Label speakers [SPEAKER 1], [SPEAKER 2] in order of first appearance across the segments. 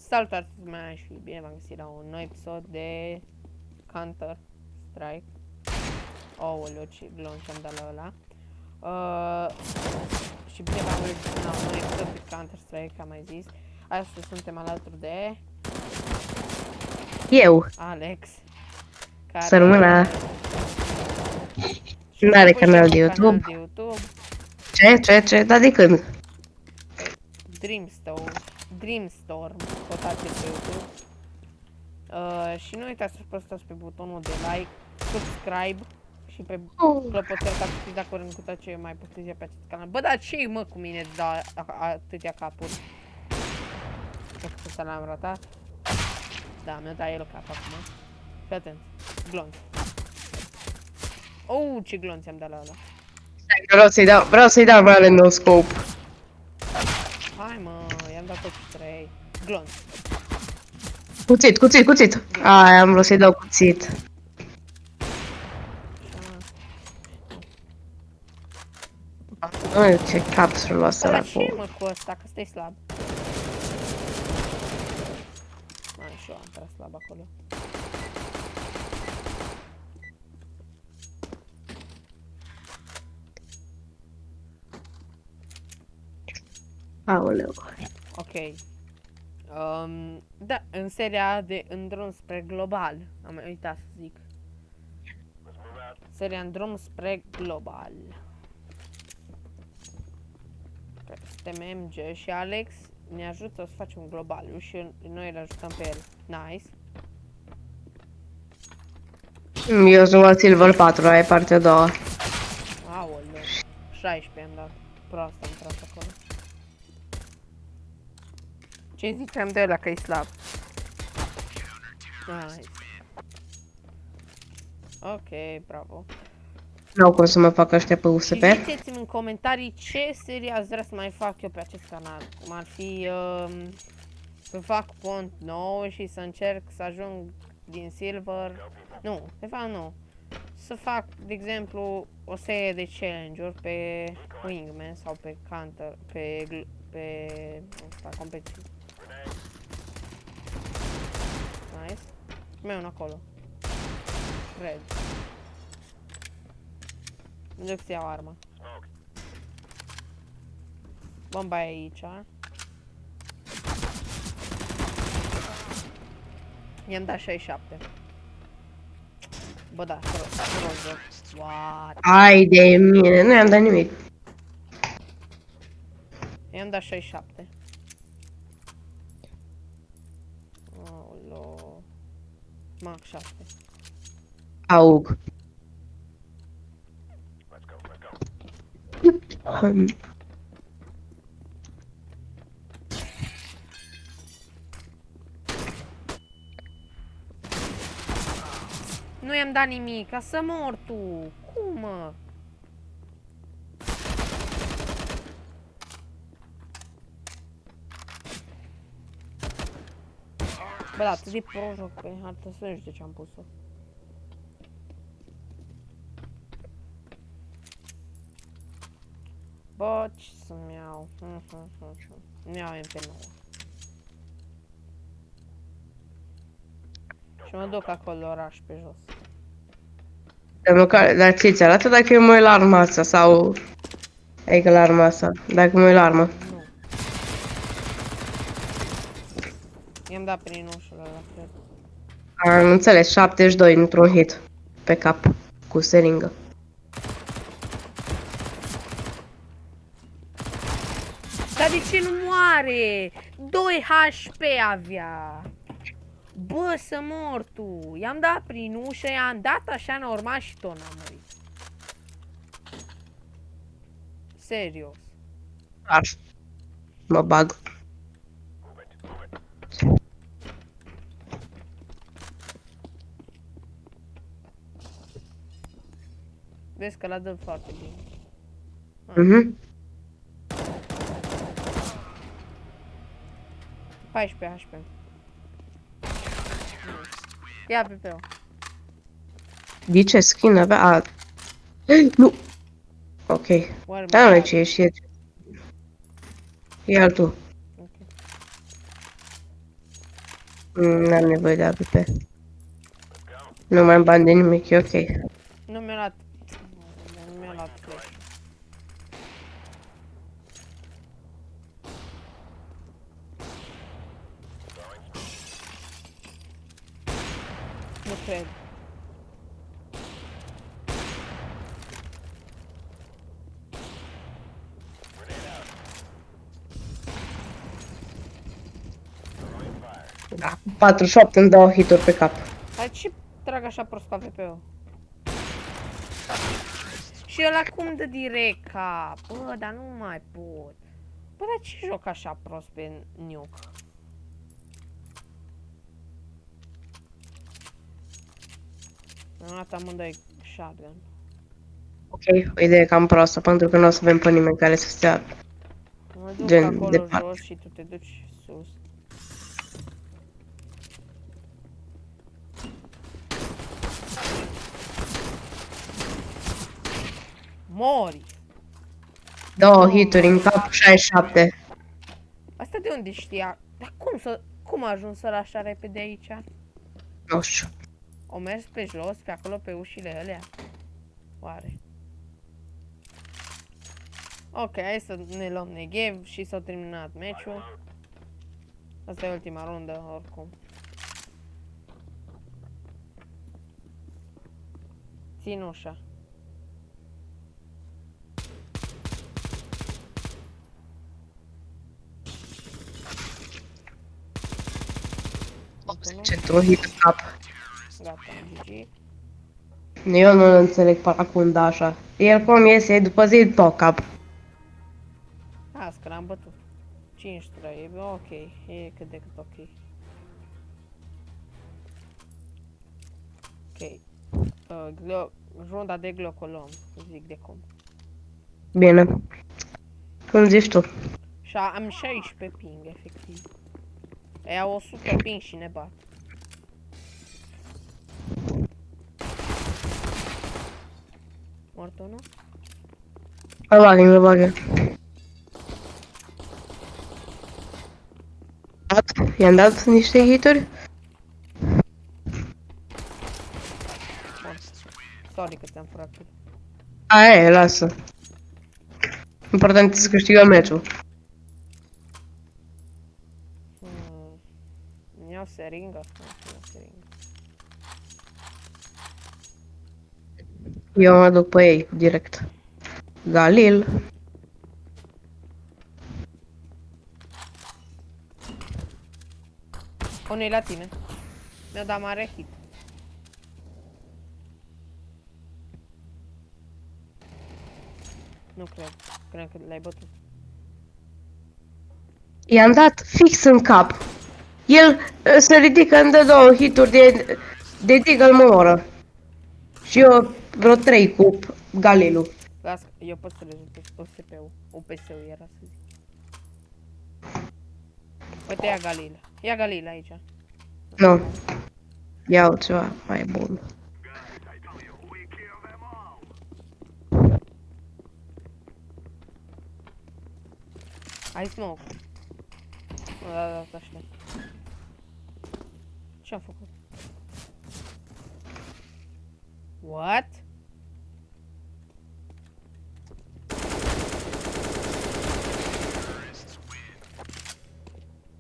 [SPEAKER 1] Salutare, mai și bine v-am găsit la un nou episod de Counter Strike. Aoleu, ce glonț am dat la ăla. Și bine v-am găsit la un nou episod de Counter Strike, am mai zis. Astăzi suntem alături de
[SPEAKER 2] Eu.
[SPEAKER 1] Alex,
[SPEAKER 2] Să rămână.
[SPEAKER 1] și
[SPEAKER 2] N-are
[SPEAKER 1] pui și
[SPEAKER 2] canal
[SPEAKER 1] un
[SPEAKER 2] de YouTube.
[SPEAKER 1] de YouTube.
[SPEAKER 2] Ce? Dar de când?
[SPEAKER 1] Dreamstorm, căutați pe YouTube. Și nu uitați să apăsați pe butonul de like, subscribe și pe clopoțel ca să știți dacă vrem cu tot ce mai puteți pe acest canal. Bă, dar ce-i mă cu mine da atâtea capuri? Ăsta l-am ratat. Da, mi-a dat el cap acum. Fii atent. Glonț. Oh, ce glonț am dat la ăla.
[SPEAKER 2] Vreau să-i dau mai no scope.
[SPEAKER 1] Hai mă, i-am dat tot 3. Glonț.
[SPEAKER 2] Cuțit. Ai, am vrut să-i dau cuțit. Nu, ce capsul ăsta la
[SPEAKER 1] ce mă cu ăsta, că stai slab. Mai și eu am tras slab acolo.
[SPEAKER 2] Aoleu.
[SPEAKER 1] Ok. Da, în seria de În drum spre global. Am mai uitat să zic. Seria În drum spre global. Suntem MG și Alex ne ajută să facem globalul și noi îl ajutăm pe el. Nice.
[SPEAKER 2] Eu sunt la Silver 4, aia e partea a doua.
[SPEAKER 1] Aoleu. 16 am dat. Prost am tras acolo. Ce ziceam de ăla că e slab? Nice. Ok, bravo.
[SPEAKER 2] N-au cum să mă fac ăștia pe USP.
[SPEAKER 1] Și ziceți-mi în comentarii ce serie ați vrea să mai fac eu pe acest canal. Cum ar fi să fac cont nou și să încerc să ajung din Silver. Nu, de fapt nu. Să fac, de exemplu, o serie de challenge-uri pe Wingman sau pe Counter, pe ăsta, competitiv. Nice. Mai e unul acolo. Cred. Nu duc să iau arma. Bomba e aici. I-am dat 67. Bă, da, roz. What?
[SPEAKER 2] Ai de mine, nu i-am dat nimic.
[SPEAKER 1] I-am dat 67. Aoleu. Max 7.
[SPEAKER 2] Aug.
[SPEAKER 1] Nu i-am dat nimic, ca să mor tu. Cum, mă? Bă, da, atât de pro joc pe hartă, să nu știu de ce am pus-o. Bă, ce să-mi iau? Nu iau MP9. Și mă duc acolo oraș pe jos.
[SPEAKER 2] Dar ți arată dacă eu mă uit la arma asta sau... Adică la arma asta, dacă mă uit la armă.
[SPEAKER 1] Nu. I-am dat prin ușul ăla, cred.
[SPEAKER 2] Am înțeles, 72 într-un hit. Pe cap. Cu seringă.
[SPEAKER 1] Dar de ce nu moare? 2 HP avea. Bă, să mor tu. I-am dat prin ușă, i-am dat așa normal și tot n-am murit. Serios.
[SPEAKER 2] Mă bag.
[SPEAKER 1] Vezi că l-a dă foarte bine.
[SPEAKER 2] Mhm.
[SPEAKER 1] 14 HP. Ia pe o.
[SPEAKER 2] De ce skin avea? A... Nu! Ok. Da, nu, ce ești. E altul.
[SPEAKER 1] Ok.
[SPEAKER 2] N-am nevoie de AWP. Nu mai am bani de nimic, e ok.
[SPEAKER 1] Nu mi-a luat... Nu mi-a luat flash. Nu cred.
[SPEAKER 2] Da, 48 îmi dau hituri pe cap.
[SPEAKER 1] Hai ce trag așa prost cu AWP-ul? Și ăla cum dă direct cap? Bă, dar nu mai pot. Bă, dar ce joc așa prost pe nuke? Am dat amândoi shotgun.
[SPEAKER 2] Ok, o idee cam proastă, pentru că nu o să avem pe nimeni care să stea
[SPEAKER 1] Mă duc
[SPEAKER 2] gen
[SPEAKER 1] acolo
[SPEAKER 2] departe.
[SPEAKER 1] jos și tu te duci sus. Mori!
[SPEAKER 2] Două hituri în cap, 67.
[SPEAKER 1] Asta de unde știa? Dar cum a ajuns ăla așa repede aici?
[SPEAKER 2] Nu știu.
[SPEAKER 1] O mers pe jos, pe acolo, pe ușile alea? Oare? Ok, hai să ne luăm Negev și s-a terminat meciul. Asta e ultima rundă, oricum. Țin ușa.
[SPEAKER 2] Ce un hit în cap.
[SPEAKER 1] Gata, GG.
[SPEAKER 2] Eu nu înțeleg paracunda așa. El cum iese după zi tot cap.
[SPEAKER 1] Las că l-am bătut. 5-3, e ok, e cât de cât ok. Ok. Runda de Glock o luăm, zic de cum.
[SPEAKER 2] Bine. Cum zici tu?
[SPEAKER 1] Și am 16 ping, efectiv. Ei au 100 ping și ne bat. Mort unul?
[SPEAKER 2] Îl bagă. I-am dat niște hituri?
[SPEAKER 1] Mort. Sorry că ți-am furat.
[SPEAKER 2] Aia e, lasă. Important e să câștigăm meciul.
[SPEAKER 1] Iau seringă? Iau seringă.
[SPEAKER 2] Eu mă duc pe ei, direct. Galil.
[SPEAKER 1] Unul e la tine. Mi-a dat mare hit. Nu cred. Cred că l-ai bătut.
[SPEAKER 2] I-am dat fix în cap. El se ridică, îmi dă două hituri de deagle, mă omoră. Și eu vreo 3 cu Galilul.
[SPEAKER 1] Las, eu pot să le zic OSP-ul. UPS-ul era să zic. Uite, ia Galil. Ia Galil aici.
[SPEAKER 2] Nu. Iau ceva mai bun.
[SPEAKER 1] Ai smoke. Nu, da, așa. Ce-am făcut? What?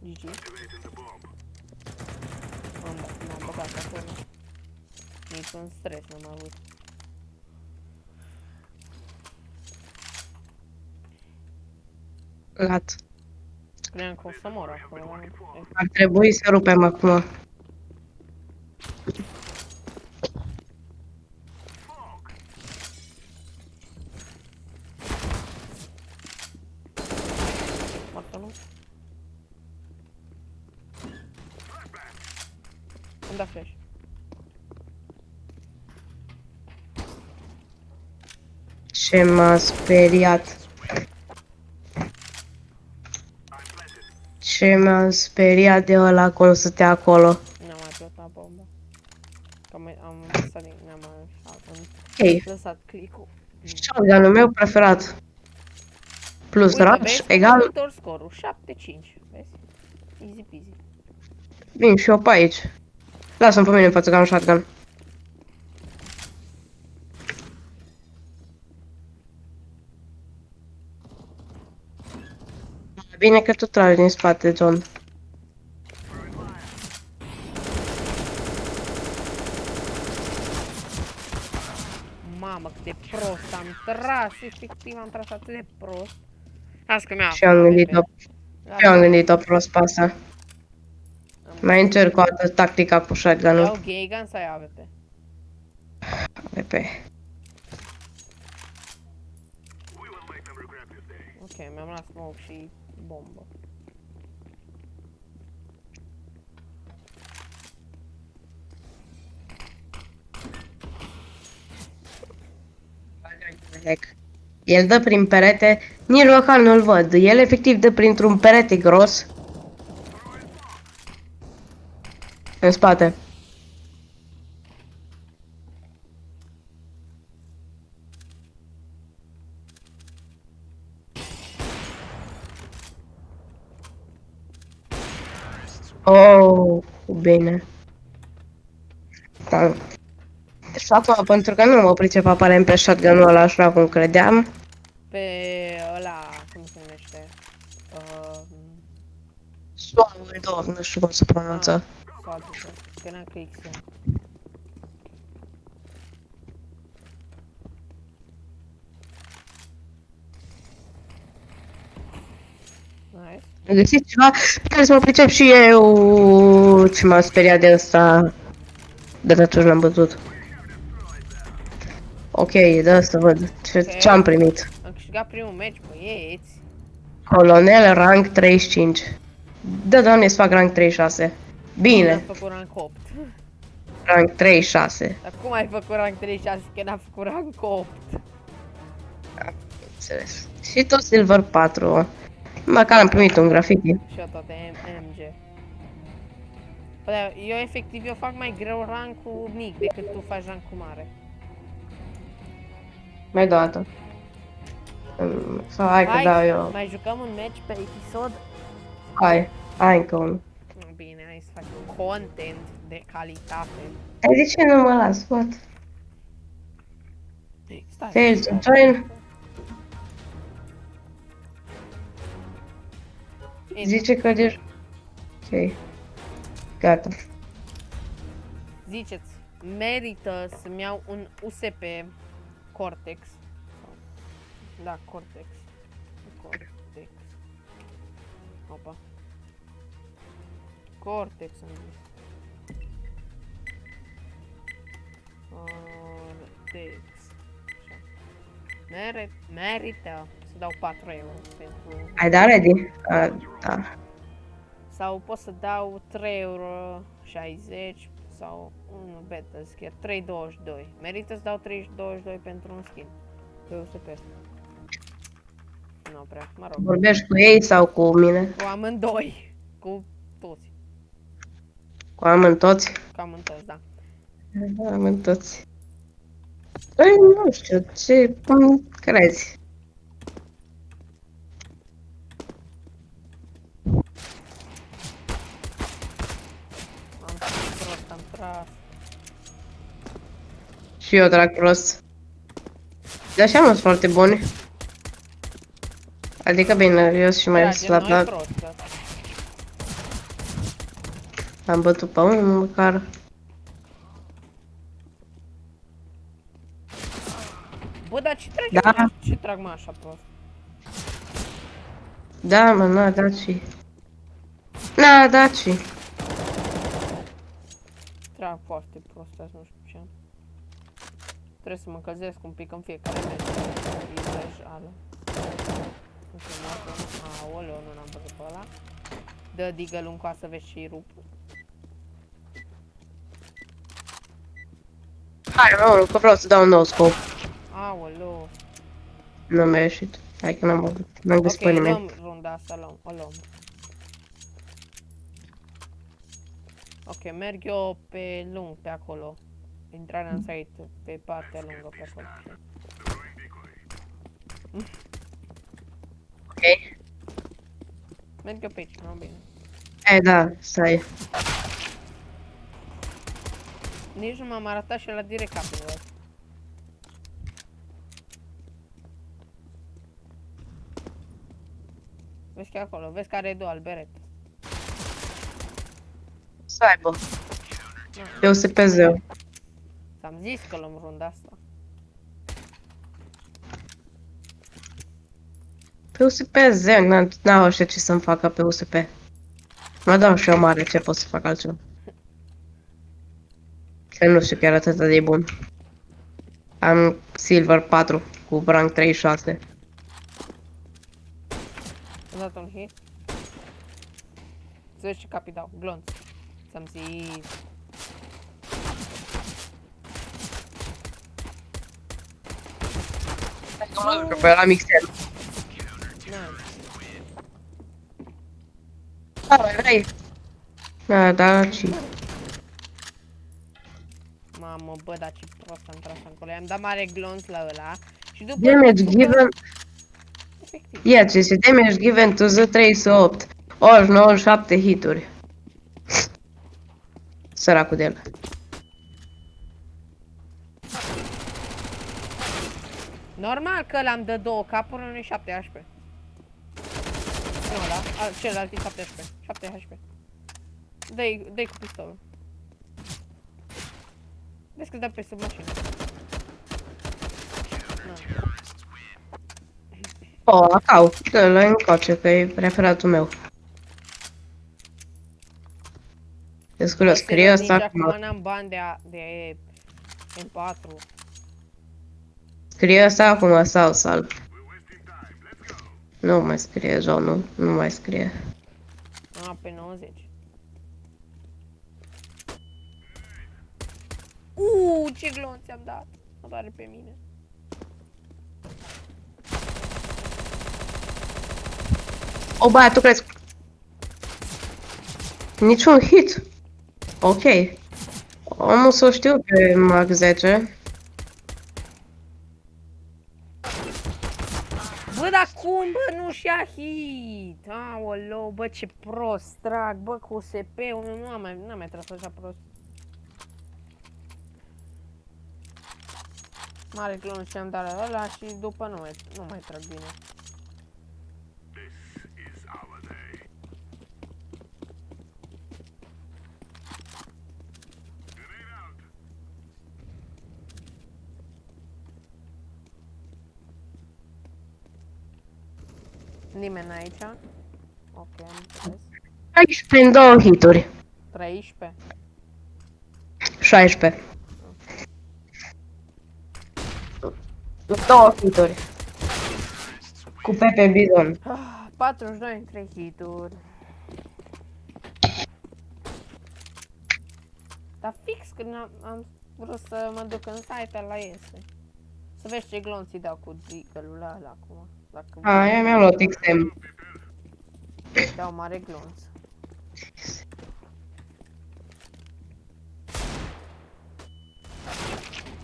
[SPEAKER 1] GG. M-am băgat acolo. Niciun stres n-am avut.
[SPEAKER 2] Lat.
[SPEAKER 1] Credeam că o să mor acolo.
[SPEAKER 2] Ar trebui să rupem acum.
[SPEAKER 1] Moartă, nu? Îmi da flash.
[SPEAKER 2] Ce m-a speriat. Ce m-a speriat de ăla cum stătea acolo.
[SPEAKER 1] N-am mai plotat bomba. Că am lăsat din... N-am mai...
[SPEAKER 2] Ei,
[SPEAKER 1] lăsat click-ul.
[SPEAKER 2] shotgun-ul meu preferat. Plus
[SPEAKER 1] Uite,
[SPEAKER 2] rush
[SPEAKER 1] vezi?
[SPEAKER 2] egal.
[SPEAKER 1] Următor scorul, 7-5. Vezi? Easy peasy.
[SPEAKER 2] Vin și eu pe aici. Lasă-mi pe mine în față că am shotgun. Bine că tu tragi din spate, John.
[SPEAKER 1] Mamă, cât de prost am tras, efectiv am tras atât de prost. Las că mi-a
[SPEAKER 2] Și eu am gândit-o.
[SPEAKER 1] Las
[SPEAKER 2] Și eu am
[SPEAKER 1] că
[SPEAKER 2] gândit-o prost pe asta.
[SPEAKER 1] am-
[SPEAKER 2] Mai încerc o dată tactica cu shotgun-ul.
[SPEAKER 1] Iau gay gun sau iau AWP?
[SPEAKER 2] AWP.
[SPEAKER 1] Ok, mi-am luat smoke și bombă.
[SPEAKER 2] El dă prin perete, nici măcar nu-l văd. El efectiv dă printr-un perete gros. În spate. Oh, bine. Da. Și acum, pentru că nu mă pricep aparent pe shotgun-ul ăla așa cum credeam.
[SPEAKER 1] Pe ăla, cum se numește?
[SPEAKER 2] Soul 2, nu știu cum se pronunță.
[SPEAKER 1] Scoate, că n-am că X. Nice.
[SPEAKER 2] Am găsit ceva pe care să mă pricep și eu. Ce m-a speriat de ăsta. De atunci l-am bătut. Ok, da, să văd ce am primit.
[SPEAKER 1] Am câștigat primul match, băieți.
[SPEAKER 2] Colonel, rank 35. Da, doamne, să fac rank 36.
[SPEAKER 1] Am
[SPEAKER 2] Bine,
[SPEAKER 1] făcut rank 8.
[SPEAKER 2] rank 36.
[SPEAKER 1] Dar cum ai făcut rank 36 că n-am făcut rank 8?
[SPEAKER 2] Înțeles. Și tot Silver 4. Măcar am primit un graffiti.
[SPEAKER 1] Și eu tot MG. Păi, eu efectiv, eu fac mai greu rankul mic decât tu faci rankul mare.
[SPEAKER 2] Mai dau o dată. Sau hai că dau eu.
[SPEAKER 1] Mai jucăm un match pe episod?
[SPEAKER 2] Hai încă unul.
[SPEAKER 1] Bine, hai să facem content de calitate.
[SPEAKER 2] De ce nu mă las? What?
[SPEAKER 1] Stai.
[SPEAKER 2] Fail to join. Zice că deja... Ok. Gata.
[SPEAKER 1] Ziceți, merită să-mi iau un USP Cortex. Da, Cortex. Cortex. Opa. Cortex am zis. Cortex. Așa. Merită să dau 4 euro pentru...
[SPEAKER 2] Ai dat ready? Da.
[SPEAKER 1] Sau pot să dau 3 euro 60 sau un beta skin 3,22. Merită să dau 3,22 pentru un skin pe USP. Nu prea, mă rog.
[SPEAKER 2] Vorbești cu ei sau cu mine?
[SPEAKER 1] Cu amândoi. Cu toți.
[SPEAKER 2] Cu amândoi?
[SPEAKER 1] Cu amândoi, da.
[SPEAKER 2] Amândoi. Păi, nu știu, ce crezi?
[SPEAKER 1] Am fost prost, am tras.
[SPEAKER 2] Și eu trag prost. De așa nu sunt foarte bune. Adică bine, eu și mai slab,
[SPEAKER 1] noi
[SPEAKER 2] dar
[SPEAKER 1] prost, da.
[SPEAKER 2] am bătut pe unul măcar.
[SPEAKER 1] Bă, dar ce tragi
[SPEAKER 2] Da.
[SPEAKER 1] mă? Ce trag mă așa prost?
[SPEAKER 2] Da, mă, n-a dat și... N-a dat și...
[SPEAKER 1] Trag foarte prost, azi nu știu ce. Trebuie să mă încălzesc un pic în fiecare meci. E greșeală. Nu știu, aoleu, nu l-am văzut pe ăla. Dă deagle-ul în coasă, vezi și rup.
[SPEAKER 2] Hai, mă, că vreau să dau un nou scop.
[SPEAKER 1] Aoleu.
[SPEAKER 2] Nu mi-a ieșit. Hai că n-am găsit pe
[SPEAKER 1] Ok,
[SPEAKER 2] nimeni.
[SPEAKER 1] luăm runda asta, o luăm. Ok, merg eu pe lung, pe acolo. Intrarea în site, pe partea lungă, pe acolo.
[SPEAKER 2] Ok.
[SPEAKER 1] Merg eu pe aici, nu bine.
[SPEAKER 2] Da, stai.
[SPEAKER 1] Nici nu m-am arătat și la direct capul ăla. Vezi că e acolo, vezi că are dual beret.
[SPEAKER 2] Să aibă. Eu se pe zeu.
[SPEAKER 1] Ți-am zis că luăm runda asta.
[SPEAKER 2] Pe USP zeu, n-au așa ce să-mi facă pe USP. Mă dau și eu mare, ce pot să fac altceva. Că nu știu chiar atât de bun. Am Silver 4 cu rank 36.
[SPEAKER 1] Am dat un hit. Să vezi ce capi dau, glonț. Ți-am zis.
[SPEAKER 2] Că pe ăla mixel.
[SPEAKER 1] Nice.
[SPEAKER 2] Hai. Da, și...
[SPEAKER 1] Mamă, bă, dar ce prost am tras acolo. I-am dat mare glonț la ăla. Și după...
[SPEAKER 2] Damage given...
[SPEAKER 1] Efectiv.
[SPEAKER 2] Ia ce este damage given to the 308. 97 hituri. Săracul de el.
[SPEAKER 1] Normal că l-am dă 2 capuri, unui 7 HP. Nu ăla, celălalt e 7 HP. 7 HP. Dă-i cu pistolul. Vezi că dă pe sub mașină.
[SPEAKER 2] O, acau. Dă-l încoace, că e preferatul meu. Ești curios, scrie asta
[SPEAKER 1] acum.
[SPEAKER 2] acum.
[SPEAKER 1] N-am bani de M4.
[SPEAKER 2] Scrie asta acum sau salv. Nu mai scrie, John, nu mai scrie.
[SPEAKER 1] Pe 90. Ce glonț ți-am dat. Mă doare pe mine.
[SPEAKER 2] O, baia, tu crezi? Niciun hit. Ok. Omul să știu pe Mag 10.
[SPEAKER 1] Bă, dar cum, bă, nu-și ia hit? Aoleu, bă, ce prost trag, bă, cu USP-ul, n-am mai tras așa prost. Mare clon și am dat la ăla și după nu mai trag bine. Nimeni aici. Ok, am înțeles.
[SPEAKER 2] 16 în 2 hituri.
[SPEAKER 1] 13.
[SPEAKER 2] 16. 2 hituri. Cu Pepe Bizon.
[SPEAKER 1] 42 în 3 hituri. Dar fix când am vrut să mă duc în site, la iese. Să vezi ce glonții dau cu deagle-ul ăla acum.
[SPEAKER 2] Eu mi-am luat XM.
[SPEAKER 1] Dau mare glonț.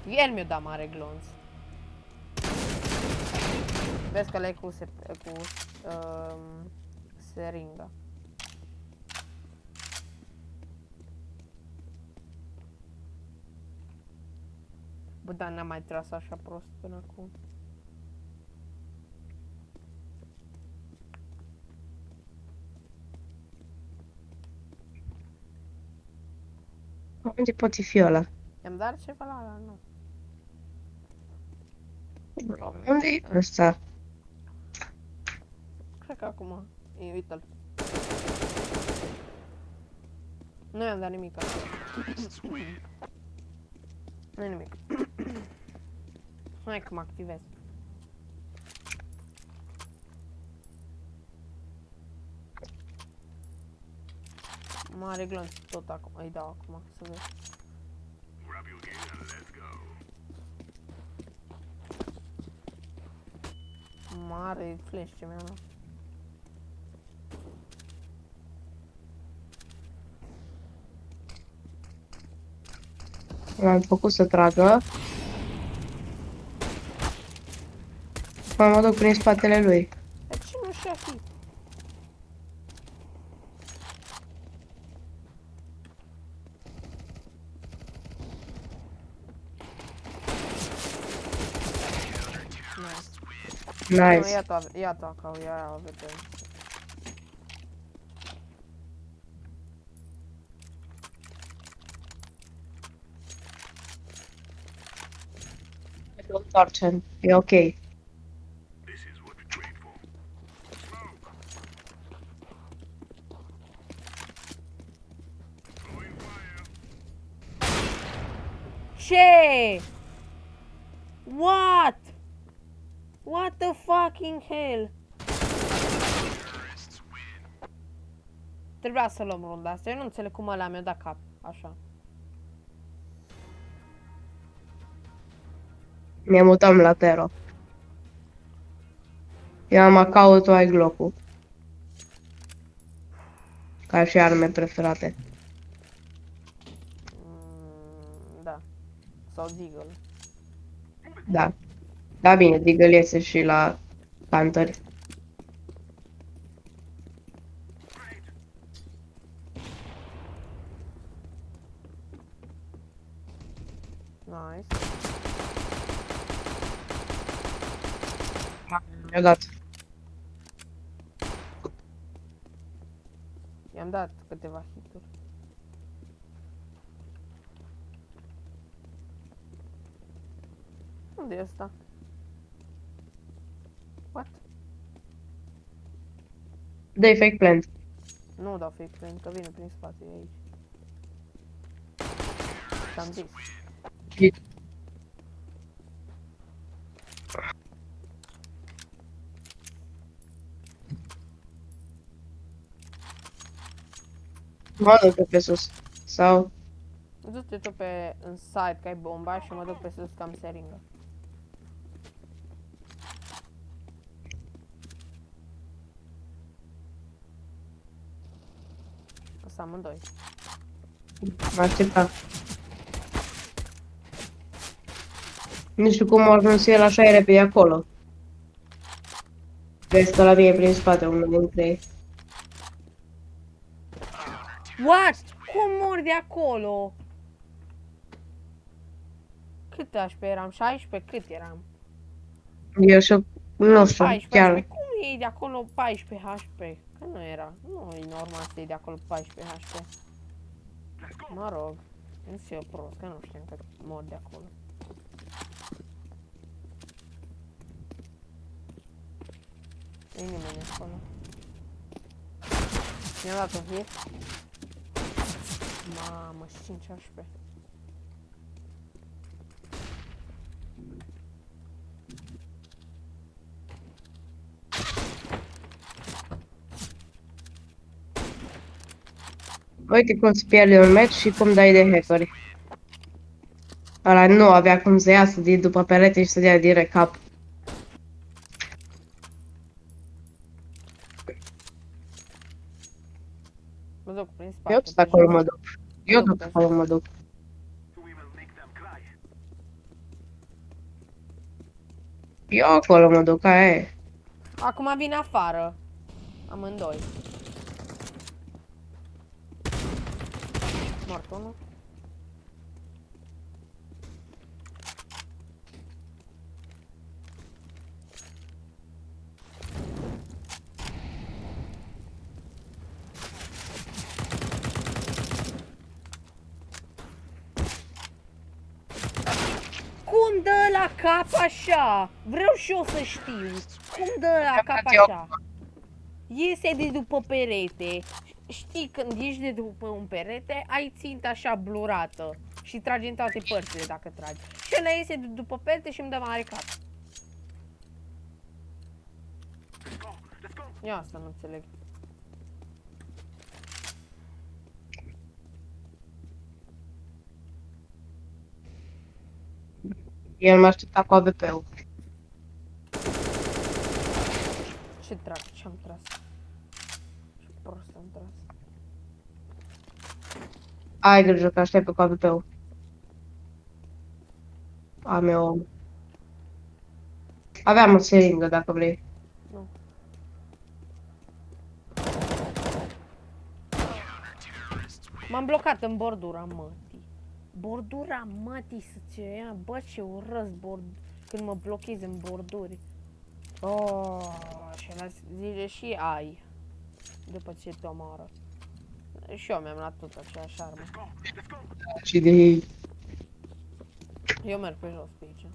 [SPEAKER 1] El mi-a dat mare glonț. Vezi că le-ai cu seringa. Bă, dar n-am mai tras așa prost până acum.
[SPEAKER 2] Unde poate fi ăla?
[SPEAKER 1] I-am dat ceva la ăla, nu.
[SPEAKER 2] Unde e ăsta?
[SPEAKER 1] Cred că acum. Uite-l. Nu i-am dat nimic. Nu-i nimic. Hai că mă activez. Mare glonț tot acum. Îi dau acum, să vezi. Mare flash ce mi-a luat.
[SPEAKER 2] L-am făcut să tragă. Mă duc prin spatele lui.
[SPEAKER 1] Dar ce nu și-a fi? Nu,
[SPEAKER 2] Nice.
[SPEAKER 1] ia-tu acau, ia vedem.
[SPEAKER 2] Ne întoarcem. E ok.
[SPEAKER 1] Ce? What? What the fucking hell? Trebuia să luăm runda asta. Eu nu înțeleg cum ăla mi-a dat cap. Așa.
[SPEAKER 2] Ne mutăm la Tero. Eu am account, tu ai Glock-ul. Ca și arme preferate.
[SPEAKER 1] Da. Sau Deagle.
[SPEAKER 2] Da. Da, bine, Deagle iese și la Panther.
[SPEAKER 1] Nice.
[SPEAKER 2] Mi-a dat.
[SPEAKER 1] I-am dat câteva hituri. Unde e ăsta? What?
[SPEAKER 2] Dă-i fake plant.
[SPEAKER 1] Nu dau fake plan, că vine prin spate, e aici. Ți-am zis.
[SPEAKER 2] Mă duc pe sus. Sau...
[SPEAKER 1] Du-te tu în site că ai bomba și mă duc pe sus că am seringă. Asta amândoi.
[SPEAKER 2] Mă aștepta. Nu știu cum a ajuns el așa e repede acolo. Vezi că la mine e prin spate unul dintre ei.
[SPEAKER 1] What? Cum mor de acolo? Cât HP eram? 16? Cât eram?
[SPEAKER 2] Eu și nu știu,
[SPEAKER 1] 14
[SPEAKER 2] chiar.
[SPEAKER 1] HP. Cum iei de acolo 14 HP? Că nu era. Nu e normal să iei de acolo 14 HP. Mă rog. Nu sunt eu prost, că nu știam că mor de acolo. E nimeni acolo. Mi-a dat un hit. Mamă, 5 HP.
[SPEAKER 2] Uite cum se pierde un match și cum dai de hackeri. Ăla nu avea cum să iasă din după perete și să dea direct cap.
[SPEAKER 1] Mă duc prin spate.
[SPEAKER 2] Eu tot
[SPEAKER 1] pe
[SPEAKER 2] acolo
[SPEAKER 1] jos.
[SPEAKER 2] mă duc. Eu tot
[SPEAKER 1] pe
[SPEAKER 2] acolo
[SPEAKER 1] jos.
[SPEAKER 2] mă duc. Eu acolo mă duc, aia e.
[SPEAKER 1] Acum vin afară. Amândoi. Mort unul. Cum dă la cap așa? Vreau și eu să știu. Cum dă la cap așa? Iese de după perete. Știi, când ești de după un perete, ai ținta așa blurată. Și tragi în toate părțile dacă tragi. Și ăla iese de după perete și îmi dă mare cap. Eu asta nu înțeleg.
[SPEAKER 2] El mă aștepta cu AWP-ul.
[SPEAKER 1] Ce dracu, ce-am tras? Ce prost am tras.
[SPEAKER 2] Ai grijă că aștept cu AWP-ul. Am eu... Aveam o seringă dacă vrei.
[SPEAKER 1] Nu. M-am blocat în bordura mătii. Bordura mătii să-ți ia. Bă, ce urăsc când mă blochez în borduri. Oh, și la zice și ai. După ce te omoară. Și eu mi-am luat tot aceeași armă.
[SPEAKER 2] Și de ei.
[SPEAKER 1] Eu merg pe jos pe aici.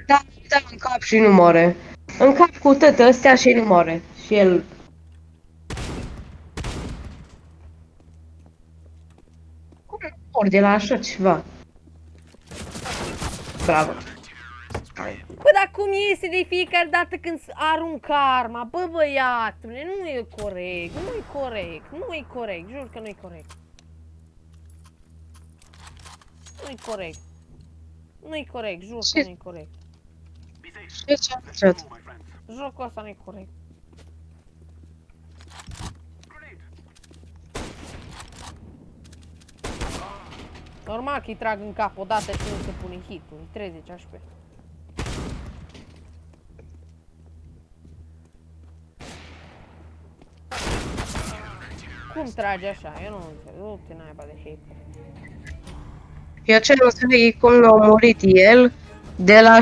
[SPEAKER 2] Da, da, în cap și nu moare. În cap cu tătă ăstea și nu moare. Și el... Cum mor de la așa ceva? Bravo.
[SPEAKER 1] Bă, dar cum iese de fiecare dată când arunc arma? Bă, băiatule, nu e corect, nu e corect, nu e corect, jur că nu e corect. Nu e corect. Nu e corect, jur că nu e corect.
[SPEAKER 2] Ce am făcut?
[SPEAKER 1] Jocul ăsta nu e corect. Normal că îi trag în cap odată și nu se pune hit-ul, 30 HP. Cum trage așa? Eu nu înțeleg, nu te naiba de hit.
[SPEAKER 2] Eu ce nu înțeleg e cum l-a murit el de la